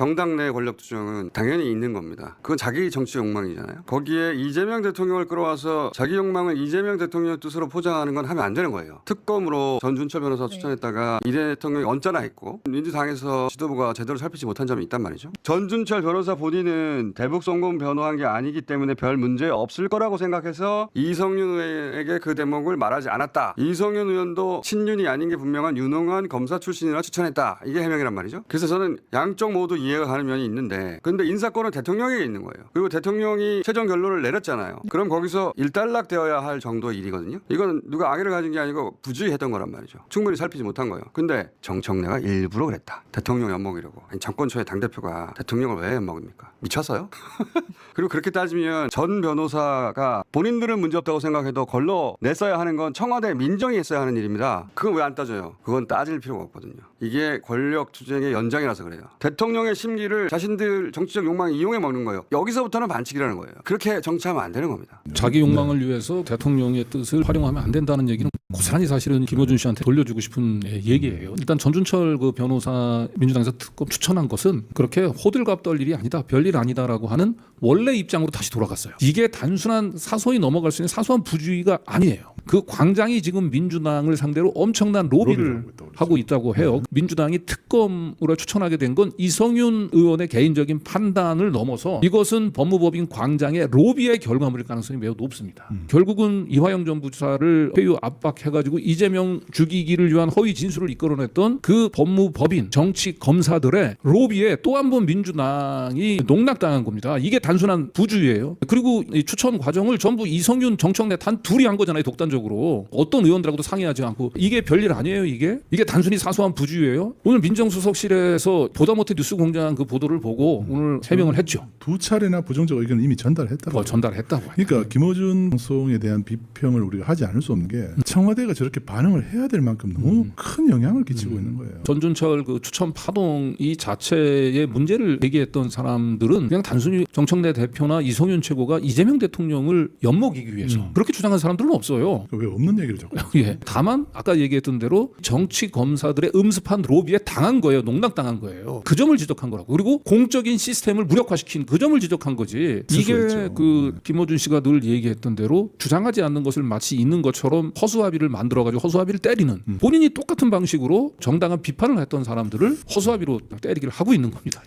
정당 내 권력 투쟁은 당연히 있는 겁니다. 그건 자기 정치 욕망이잖아요. 거기에 이재명 대통령을 끌어와서 자기 욕망을 이재명 대통령의 뜻으로 포장하는 건 하면 안 되는 거예요. 특검으로 전준철 변호사 추천했다가 이 대통령이 언짢아 했고 민주당에서 지도부가 제대로 살피지 못한 점이 있단 말이죠. 전준철 변호사 본인은 대북 송금 변호한 게 아니기 때문에 별 문제 없을 거라고 생각해서 이성윤 의원에게 그 대목을 말하지 않았다. 이성윤 의원도 친윤이 아닌 게 분명한 유능한 검사 출신이라 추천했다. 이게 해명이란 말이죠. 그래서 저는 양쪽 모두 이해가 가는 면이 있는데 근데 인사권은 대통령에게 있는 거예요. 그리고 대통령이 최종 결론을 내렸잖아요. 그럼 거기서 일단락되어야 할 정도의 일이거든요. 이건 누가 악의를 가진 게 아니고 부주의했던 거란 말이죠. 충분히 살피지 못한 거예요. 근데 정청래가 일부러 그랬다. 대통령 엿먹이려고. 아니, 정권초의 당대표가 대통령을 왜 엿먹입니까? 미쳤어요? 그리고 그렇게 따지면 전 변호사가 본인들은 문제없다고 생각해도 걸러냈어야 하는 건 청와대 민정이 했어야 하는 일입니다. 그건 왜 안 따져요? 그건 따질 필요가 없거든요. 이게 권력 투쟁의 연장이라서 그래요. 대통령의 심리를 자신들 정치적 욕망에 이용해 먹는 거예요. 여기서부터는 반칙이라는 거예요. 그렇게 정치하면 안 되는 겁니다. 자기 욕망을 위해서 대통령의 뜻을 활용하면 안 된다는 얘기는 고스란히 사실은 김어준 씨한테 돌려주고 싶은 얘기예요. 일단 전준철 그 변호사 민주당에서 특검 추천한 것은 그렇게 호들갑 떨 일이 아니다, 별일 아니다라고 하는 원래 입장으로 다시 돌아갔어요. 이게 단순한 사소히 넘어갈 수 있는 사소한 부주의가 아니에요. 그 광장이 지금 민주당을 상대로 엄청난 로비를 하고 있다고 해요. 민주당이 특검으로 추천하게 된 건 이성윤 의원의 개인적인 판단을 넘어서 이것은 법무법인 광장의 로비의 결과물일 가능성이 매우 높습니다. 결국은 이화영 전 부사를 회유 압박해가지고 이재명 죽이기를 위한 허위 진술을 이끌어냈던 그 법무법인 정치 검사들의 로비에 또 한 번 민주당이 농락당한 겁니다. 이게 단순한 부주의예요. 그리고 이 추천 과정을 전부 이성윤, 정청래 단 둘이 한 거잖아요. 독단적으로. 어떤 의원들하고도 상의하지 않고. 이게 별일 아니에요. 이게 단순히 사소한 부주의예요. 오늘 민정수석실에서 보다 못해 뉴스공장 그 보도를 보고 오늘 해명을 했죠. 두 차례나 부정적 의견을 이미 전달했다고. 전달했다고. 그러니까 김어준 방송에 대한 비평을 우리가 하지 않을 수 없는 게 청와대가 저렇게 반응을 해야 될 만큼 너무 큰 영향을 끼치고 있는 거예요. 전준철 그 추천 파동 이 자체의 문제를 얘기했던 사람들은 그냥 단순히 정청래 대표나 이성윤 최고가 이재명 대통령을 엿먹이기 위해서 그렇게 주장한 사람들은 없어요. 왜 없는 얘기를 자꾸. 예. 다만 아까 얘기했던 대로 정치 검사들의 음습한 로비에 당한 거예요. 농락당한 거예요. 그 점을 지적한 거라고. 그리고 공적인 시스템을 무력화시킨 그 점을 지적한 거지. 이게 있죠. 그 김어준 씨가 늘 얘기했던 대로 주장하지 않는 것을 마치 있는 것처럼 허수아비를 만들어가지고 허수아비를 때리는 본인이 똑같은 방식으로 정당한 비판을 했던 사람들을 허수아비로 때리기를 하고 있는 겁니다.